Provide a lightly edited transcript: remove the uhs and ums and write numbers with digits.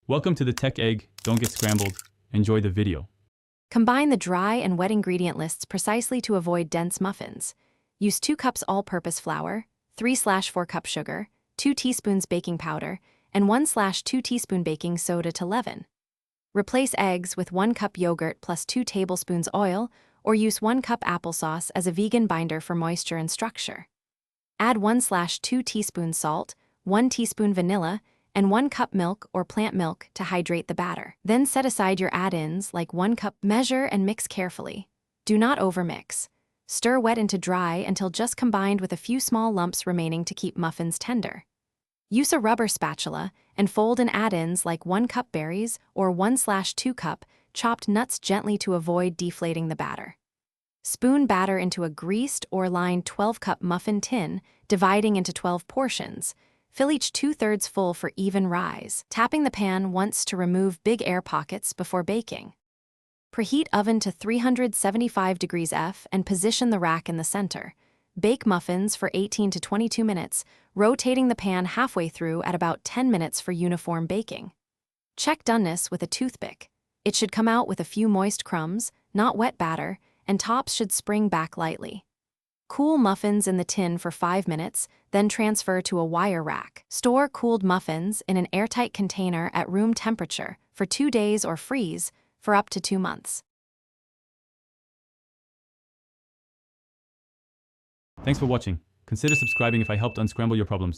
Welcome to the Tech Egg. Don't get scrambled. Enjoy the video. Combine the dry and wet ingredient lists precisely to avoid dense muffins. Use 2 cups all-purpose flour, 3/4 cup sugar, 2 teaspoons baking powder, and 1/2 teaspoon baking soda to leaven. Replace eggs with 1 cup yogurt plus 2 tablespoons oil, or use 1 cup applesauce as a vegan binder for moisture and structure. Add 1/2 teaspoons salt, 1 teaspoon vanilla, and 1 cup milk or plant milk to hydrate the batter. Then set aside your add-ins like 1 cup. Measure and mix carefully. Do not overmix. Stir wet into dry until just combined with a few small lumps remaining to keep muffins tender. Use a rubber spatula and fold in add-ins like 1 cup berries or 1/2 cup chopped nuts gently to avoid deflating the batter. Spoon batter into a greased or lined 12-cup muffin tin, dividing into 12 portions. Fill each 2/3 full for even rise, tapping the pan once to remove big air pockets before baking. Preheat oven to 375 degrees F and position the rack in the center. Bake muffins for 18 to 22 minutes, rotating the pan halfway through at about 10 minutes for uniform baking. Check doneness with a toothpick. It should come out with a few moist crumbs, not wet batter, and tops should spring back lightly. Cool muffins in the tin for 5 minutes, then transfer to a wire rack. Store cooled muffins in an airtight container at room temperature for 2 days or freeze for up to 2 months. Thanks for watching. Consider subscribing if I helped unscramble your problems.